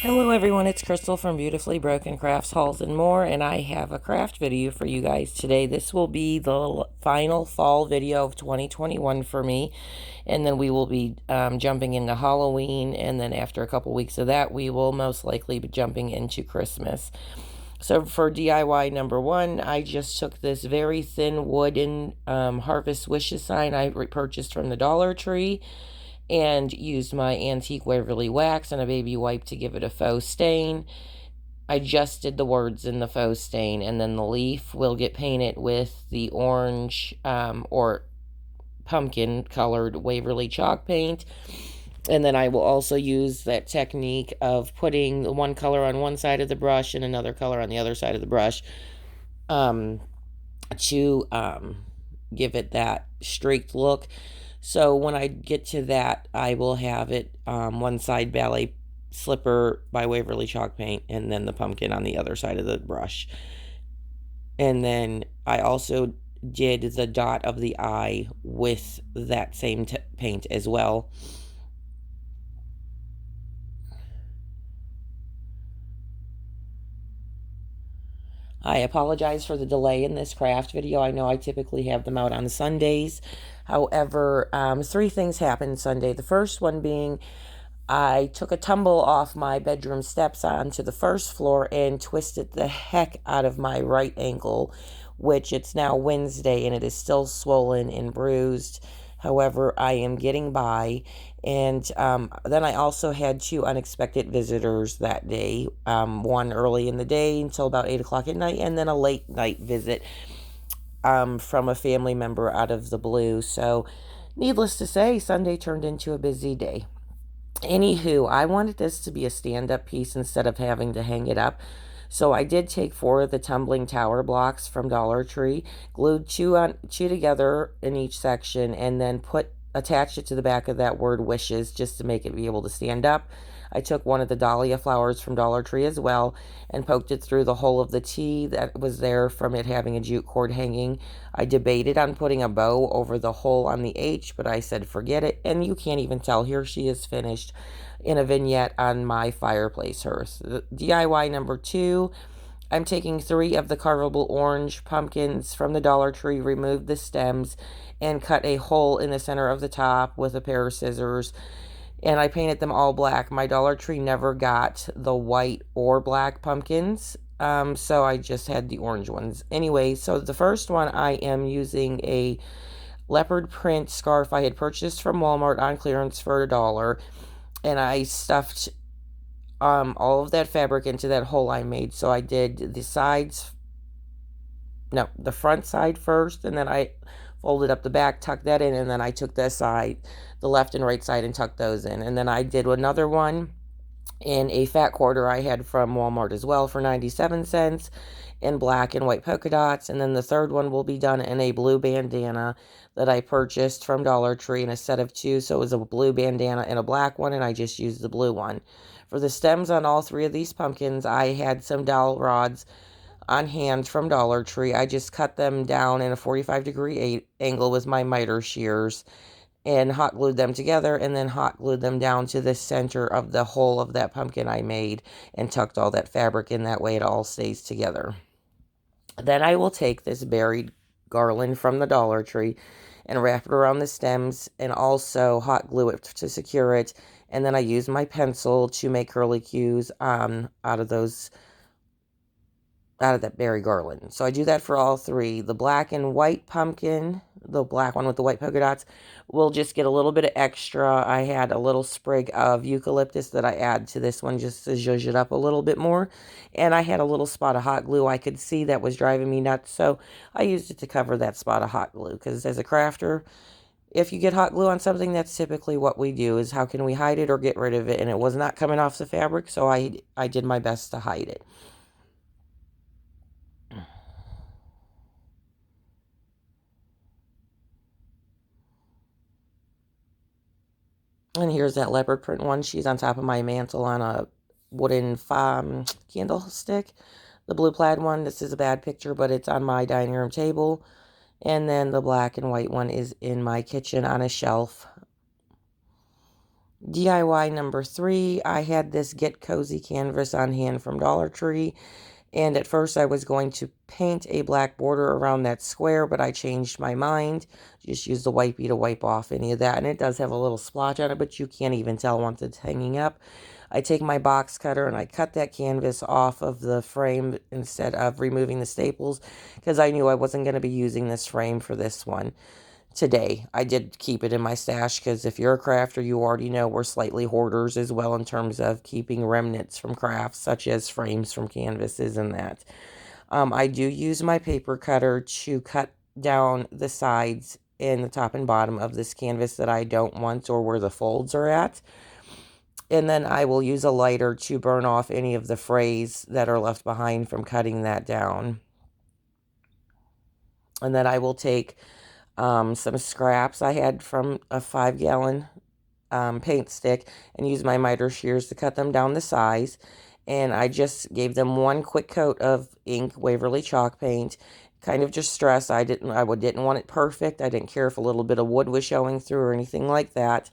Hello everyone, it's Crystal from Beautifully Broken Crafts, Hauls, and More, and I have a craft video for you guys today. This will be the final fall video of 2021 for me, and then we will be jumping into Halloween, and then after a couple weeks of that, we will most likely be jumping into Christmas. So for DIY number one, I just took this very thin wooden Harvest Wishes sign I purchased from the Dollar Tree, and used my antique Waverly wax and a baby wipe to give it a faux stain. I just did the words in the faux stain, and then the leaf will get painted with the orange or pumpkin colored Waverly chalk paint. And then I will also use that technique of putting one color on one side of the brush and another color on the other side of the brush um, to give it that streaked look. So when I get to that, I will have it one side ballet slipper by Waverly chalk paint, and then the pumpkin on the other side of the brush. And then I also did the dot of the eye with that same paint as well. I apologize for the delay in this craft video. I know I typically have them out on Sundays. However, three things happened Sunday. The first one being I took a tumble off my bedroom steps onto the first floor and twisted the heck out of my right ankle, which it's now Wednesday and it is still swollen and bruised. However, I am getting by. And then I also had two unexpected visitors that day. One early in the day until about 8 o'clock at night, and then a late night visit from a family member out of the blue. So, needless to say, Sunday turned into a busy day. Anywho, I wanted this to be a stand-up piece instead of having to hang it up. So I did take four of the tumbling tower blocks from Dollar Tree, glued two together in each section, and then attached it to the back of that word wishes just to make it be able to stand up. I took one of the dahlia flowers from Dollar Tree as well and poked it through the hole of the T that was there from it having a jute cord hanging. I debated on putting a bow over the hole on the H, but I said forget it, and you can't even tell. Here she is finished in a vignette on my fireplace hearth. DIY number two, I'm taking three of the carvable orange pumpkins from the Dollar Tree, removed the stems, and cut a hole in the center of the top with a pair of scissors. And I painted them all black. My Dollar Tree never got the white or black pumpkins, so I just had the orange ones. Anyway, so the first one I am using a leopard print scarf I had purchased from Walmart on clearance for $1, and I stuffed all of that fabric into that hole I made. So I did the sides, no, the front side first, and then I folded up the back, tucked that in, and then I took the side, the left and right side, and tucked those in. And then I did another one in a fat quarter I had from Walmart as well for 97 cents in black and white polka dots. And then the third one will be done in a blue bandana that I purchased from Dollar Tree in a set of two. So it was a blue bandana and a black one, and I just used the blue one. For the stems on all three of these pumpkins, I had some dowel rods on hand from Dollar Tree. I just cut them down in a 45-degree angle with my miter shears and hot glued them together, and then hot glued them down to the center of the hole of that pumpkin I made and tucked all that fabric in. That way it all stays together. Then I will take this buried garland from the Dollar Tree and wrap it around the stems and also hot glue it to secure it. And then I use my pencil to make curly cues out of that berry garland. So I do that for all three. The black and white pumpkin, the black one with the white polka dots, will just get a little bit of extra. I had a little sprig of eucalyptus that I add to this one just to zhuzh it up a little bit more. And I had a little spot of hot glue I could see that was driving me nuts, so I used it to cover that spot of hot glue. Because as a crafter, if you get hot glue on something, that's typically what we do, is how can we hide it or get rid of it? And it was not coming off the fabric, so I did my best to hide it. And here's that leopard print one. She's on top of my mantle on a wooden candlestick. The blue plaid one, this is a bad picture, but it's on my dining room table. And then the black and white one is in my kitchen on a shelf. DIY number 3, I had this Get Cozy canvas on hand from Dollar Tree. And at first I was going to paint a black border around that square, but I changed my mind. Just use the wipey to wipe off any of that. And it does have a little splotch on it, but you can't even tell once it's hanging up. I take my box cutter and I cut that canvas off of the frame instead of removing the staples, because I knew I wasn't going to be using this frame for this one today. I did keep it in my stash because if you're a crafter, you already know we're slightly hoarders as well in terms of keeping remnants from crafts, such as frames from canvases and that. I do use my paper cutter to cut down the sides and the top and bottom of this canvas that I don't want, or where the folds are at. And then I will use a lighter to burn off any of the frays that are left behind from cutting that down. And then I will take some scraps I had from a 5-gallon paint stick and use my miter shears to cut them down to size. And I just gave them one quick coat of ink, Waverly chalk paint. Kind of just stress I didn't want it perfect. I didn't care if a little bit of wood was showing through or anything like that.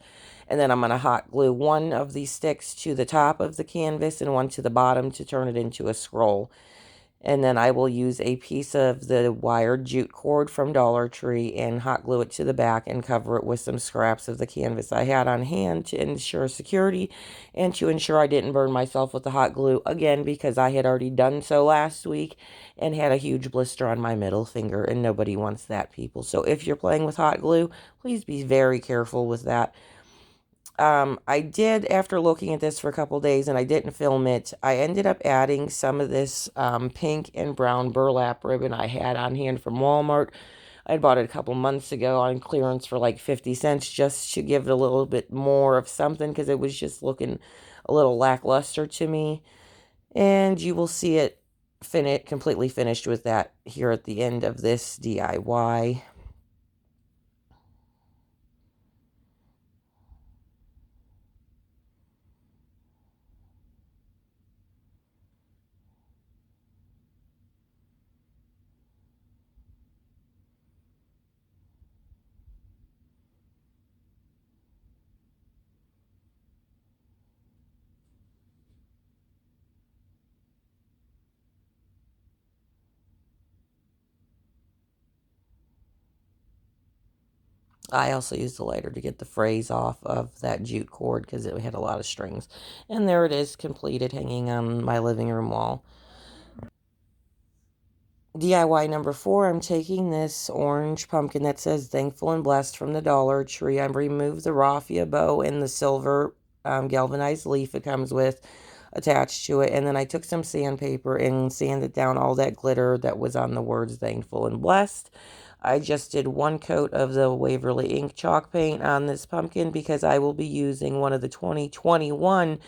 And then I'm going to hot glue one of these sticks to the top of the canvas and one to the bottom to turn it into a scroll. And then I will use a piece of the wired jute cord from Dollar Tree and hot glue it to the back and cover it with some scraps of the canvas I had on hand to ensure security and to ensure I didn't burn myself with the hot glue again, because I had already done so last week and had a huge blister on my middle finger, and nobody wants that, people. So if you're playing with hot glue, please be very careful with that. I did, after looking at this for a couple days and I didn't film it, I ended up adding some of this pink and brown burlap ribbon I had on hand from Walmart. I bought it a couple months ago on clearance for like 50 cents just to give it a little bit more of something, because it was just looking a little lackluster to me. And you will see it completely finished with that here at the end of this DIY. I also used the lighter to get the frays off of that jute cord because it had a lot of strings. And there it is, completed, hanging on my living room wall. DIY number 4, I'm taking this orange pumpkin that says Thankful and Blessed from the Dollar Tree. I've removed the raffia bow and the silver galvanized leaf it comes with attached to it. And then I took some sandpaper and sanded down all that glitter that was on the words Thankful and Blessed. I just did one coat of the Waverly ink chalk paint on this pumpkin because I will be using one of the 2021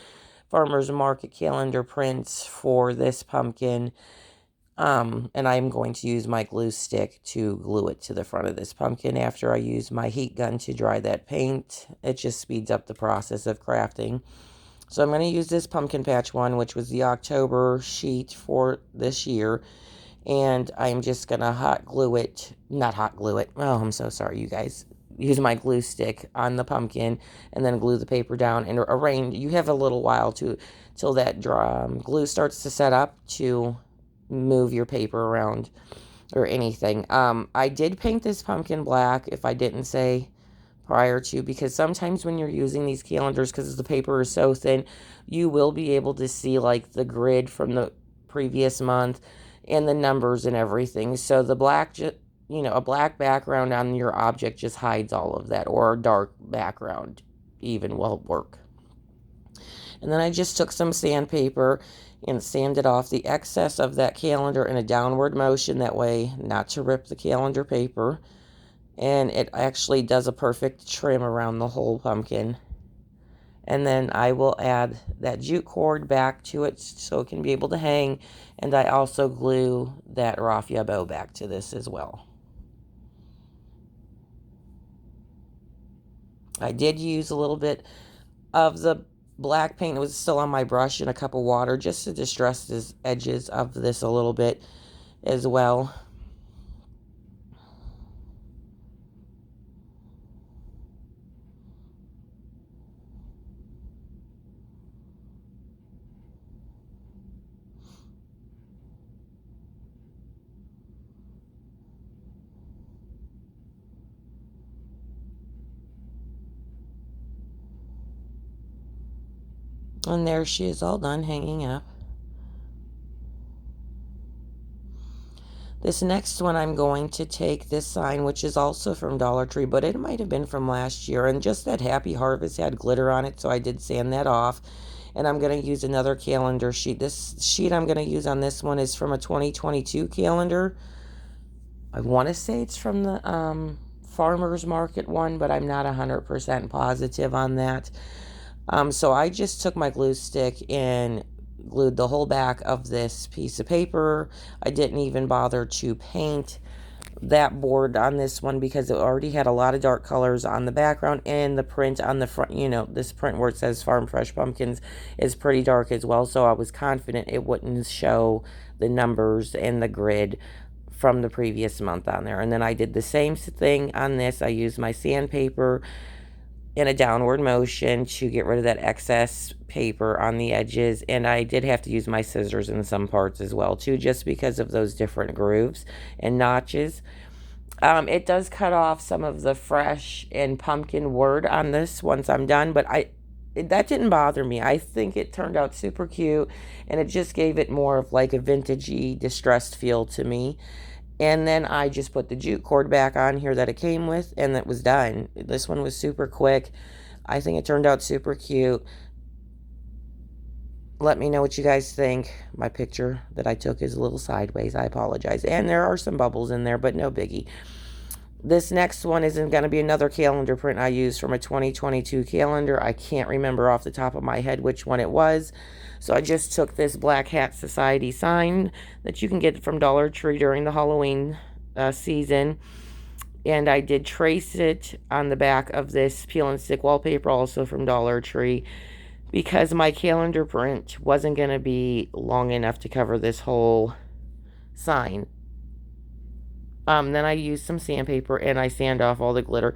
Farmers Market calendar prints for this pumpkin. And I'm going to use my glue stick to glue it to the front of this pumpkin after I use my heat gun to dry that paint. It just speeds up the process of crafting. So I'm going to use this pumpkin patch one, which was the October sheet for this year. And I'm just going to not hot glue it. Oh, I'm so sorry, you guys. Use my glue stick on the pumpkin and then glue the paper down and arrange. You have a little while till that glue starts to set up to move your paper around or anything. I did paint this pumpkin black, if I didn't say prior to, because sometimes when you're using these calendars, because the paper is so thin, you will be able to see like the grid from the previous month and the numbers and everything. So the black, a black background on your object just hides all of that, or a dark background even will work. And then I just took some sandpaper and sanded off the excess of that calendar in a downward motion, that way not to rip the calendar paper. And it actually does a perfect trim around the whole pumpkin. And then I will add that jute cord back to it so it can be able to hang. And I also glue that raffia bow back to this as well. I did use a little bit of the black paint that was still on my brush in a cup of water just to distress the edges of this a little bit as well. And there she is, all done hanging up. This next one, I'm going to take this sign, which is also from Dollar Tree, but it might have been from last year. And just that Happy Harvest had glitter on it, so I did sand that off. And I'm going to use another calendar sheet. This sheet I'm going to use on this one is from a 2022 calendar. I want to say it's from the farmer's market one, but I'm not 100% positive on that. So I just took my glue stick and glued the whole back of this piece of paper. I didn't even bother to paint that board on this one because it already had a lot of dark colors on the background, and the print on the front, this print where it says Farm Fresh Pumpkins is pretty dark as well. So I was confident it wouldn't show the numbers and the grid from the previous month on there. And then I did the same thing on this. I used my sandpaper in a downward motion to get rid of that excess paper on the edges, and I did have to use my scissors in some parts as well too, just because of those different grooves and notches. It does cut off some of the fresh and pumpkin word on this once I'm done, but that didn't bother me. I think it turned out super cute, and it just gave it more of like a vintagey distressed feel to me. And then I just put the jute cord back on here that it came with, and that was done. This one was super quick. I think it turned out super cute. Let me know what you guys think. My picture that I took is a little sideways. I apologize. And there are some bubbles in there, but no biggie. This next one isn't going to be another calendar print I used from a 2022 calendar. I can't remember off the top of my head which one it was. So I just took this Black Hat Society sign that you can get from Dollar Tree during the Halloween season. And I did trace it on the back of this peel and stick wallpaper, also from Dollar Tree, because my calendar print wasn't going to be long enough to cover this whole sign. Then I used some sandpaper and I sand off all the glitter.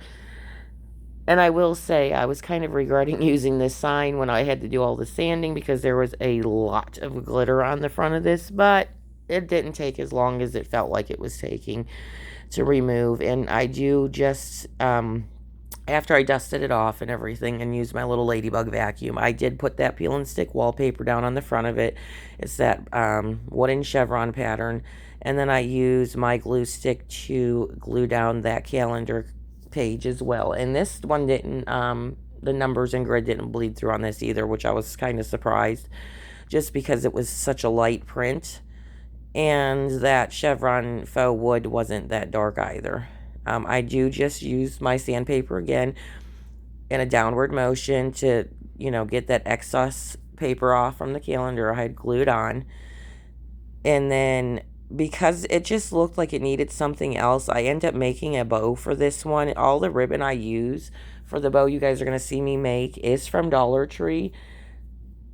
And I will say I was kind of regretting using this sign when I had to do all the sanding, because there was a lot of glitter on the front of this, but it didn't take as long as it felt like it was taking to remove. And I do just, after I dusted it off and everything and used my little ladybug vacuum, I did put that peel and stick wallpaper down on the front of it. It's that wooden chevron pattern. And then I used my glue stick to glue down that calendar page as well. And this one didn't, the numbers and grid didn't bleed through on this either, which I was kind of surprised, just because it was such a light print. And that chevron faux wood wasn't that dark either. I do just use my sandpaper again in a downward motion to, get that excess paper off from the calendar I had glued on. And then because it just looked like it needed something else, I end up making a bow for this one. All the ribbon I use for the bow you guys are going to see me make is from Dollar Tree.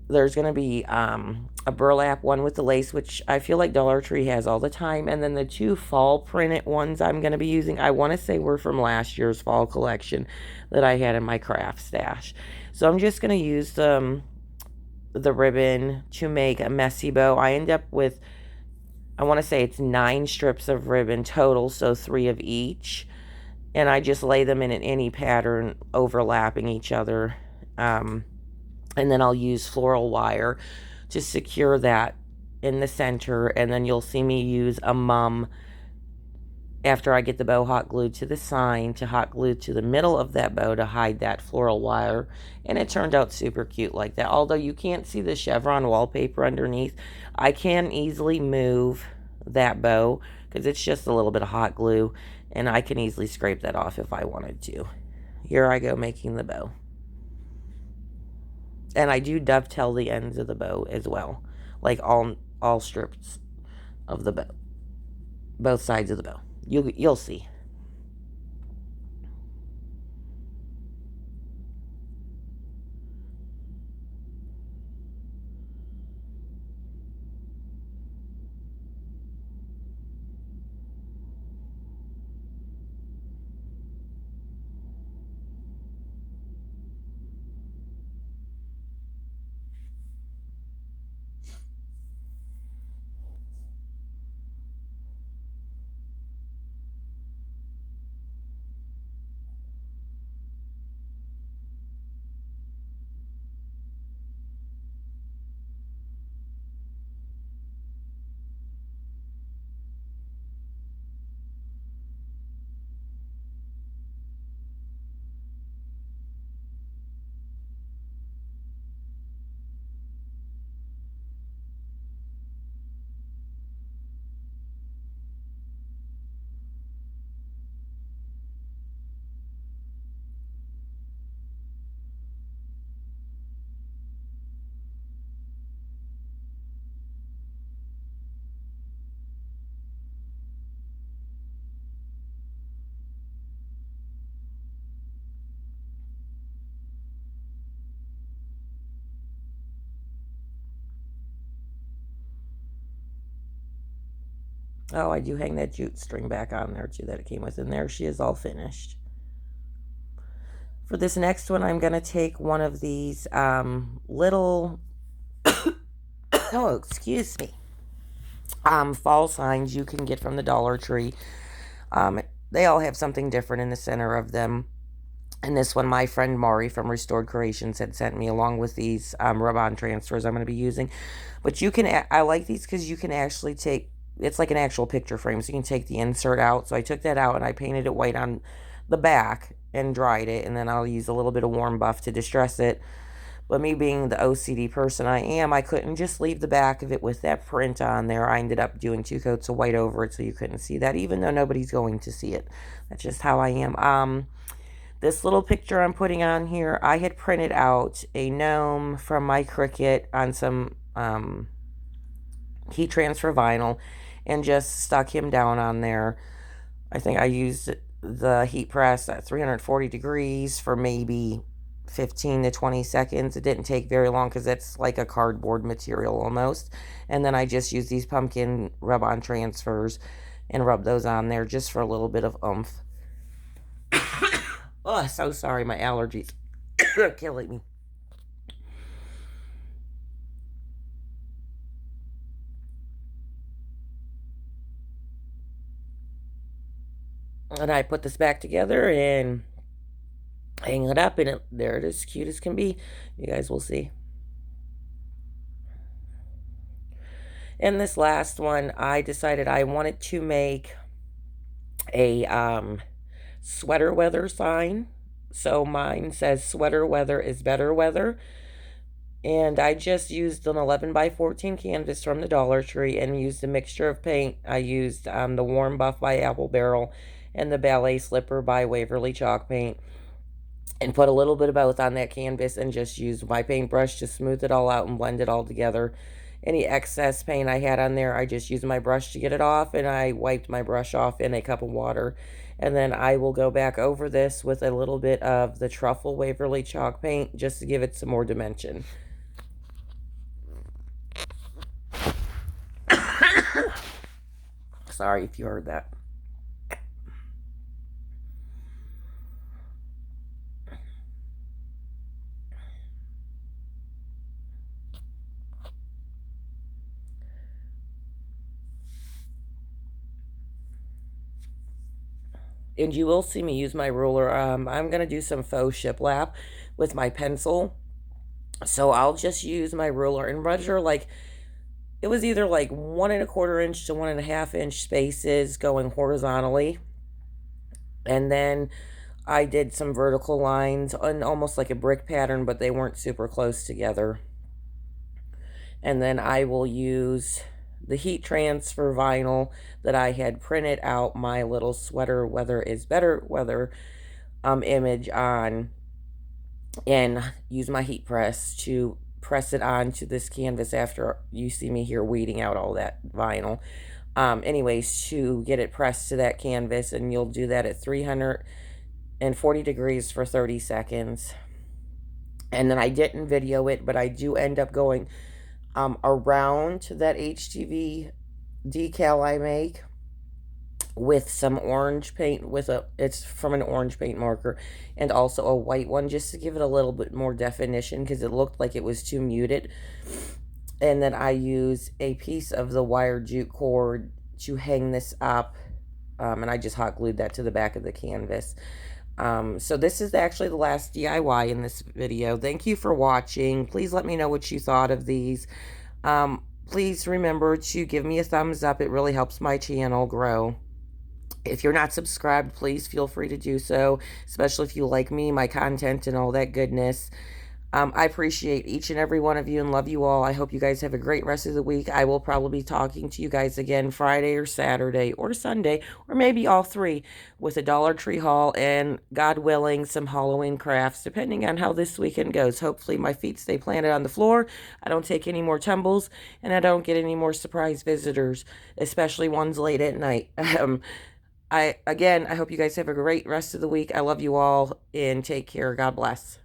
There's going to be a burlap one with the lace, which I feel like Dollar Tree has all the time. And then the two fall printed ones I'm going to be using, I want to say were from last year's fall collection that I had in my craft stash. So I'm just going to use the ribbon to make a messy bow. I end up with, I want to say it's 9 strips of ribbon total, so 3 of each. And I just lay them in any pattern overlapping each other. And then I'll use floral wire to secure that in the center. And then you'll see me use a mum after I get the bow hot glued to the sign to hot glue to the middle of that bow to hide that floral wire. And it turned out super cute like that. Although you can't see the chevron wallpaper underneath, I can easily move that bow because it's just a little bit of hot glue. And I can easily scrape that off if I wanted to. Here I go making the bow. And I do dovetail the ends of the bow as well. Like all strips of the bow. Both sides of the bow. You'll see. Oh, I do hang that jute string back on there too that it came with, and there she is all finished. For this next one, I'm going to take one of these little, oh, excuse me, fall signs you can get from the Dollar Tree. Um, they all have something different in the center of them. And this one, my friend Mari from Restored Creations had sent me along with these rub-on transfers I'm going to be using. But you can, I like these because you can actually take, it's like an actual picture frame, so you can take the insert out. So I took that out and I painted it white on the back and dried it. And then I'll use a little bit of warm buff to distress it. But me being the OCD person I am, I couldn't just leave the back of it with that print on there. I ended up doing 2 coats of white over it so you couldn't see that, even though nobody's going to see it. That's just how I am. This little picture I'm putting on here, I had printed out a gnome from my Cricut on some heat transfer vinyl and just stuck him down on there. I think I used the heat press at 340 degrees for maybe 15 to 20 seconds. It didn't take very long because it's like a cardboard material almost. And then I just used these pumpkin rub-on transfers and rubbed those on there just for a little bit of oomph. Oh, so sorry, my allergies are killing me. And I put this back together and hang it up, and there it is, cute as can be. You guys will see. And this last one, I decided I wanted to make a sweater weather sign. So mine says sweater weather is better weather. And I just used an 11 by 14 canvas from the Dollar Tree and used a mixture of paint. I used the Warm Buff by Apple Barrel and the Ballet Slipper by Waverly Chalk Paint, and put a little bit of both on that canvas and just used my paintbrush to smooth it all out and blend it all together. Any excess paint I had on there, I just used my brush to get it off, and I wiped my brush off in a cup of water. And then I will go back over this with a little bit of the Truffle Waverly Chalk Paint just to give it some more dimension. Sorry if you heard that. And you will see me use my ruler. I'm going to do some faux shiplap with my pencil. So I'll just use my ruler and measure, like, it was either like 1¼ inch to 1½ inch spaces going horizontally. And then I did some vertical lines on almost like a brick pattern, but they weren't super close together. And then I will use the heat transfer vinyl that I had printed out my little sweater weather is better weather image on, and use my heat press to press it onto this canvas after you see me here weeding out all that vinyl. Anyways, to get it pressed to that canvas, and you'll do that at 340 degrees for 30 seconds. And then I didn't video it, but I do end up going around that HTV decal I make with some orange paint, it's from an orange paint marker, and also a white one, just to give it a little bit more definition because it looked like it was too muted. And then I use a piece of the wire jute cord to hang this up, and I just hot glued that to the back of the canvas. So this is actually the last DIY in this video. Thank you for watching. Please let me know what you thought of these. Please remember to give me a thumbs up. It really helps my channel grow. If you're not subscribed, please feel free to do so, especially if you like me, my content, and all that goodness. I appreciate each and every one of you and love you all. I hope you guys have a great rest of the week. I will probably be talking to you guys again Friday or Saturday or Sunday, or maybe all three, with a Dollar Tree haul and, God willing, some Halloween crafts, depending on how this weekend goes. Hopefully my feet stay planted on the floor, I don't take any more tumbles, and I don't get any more surprise visitors, especially ones late at night. I hope you guys have a great rest of the week. I love you all, and take care. God bless.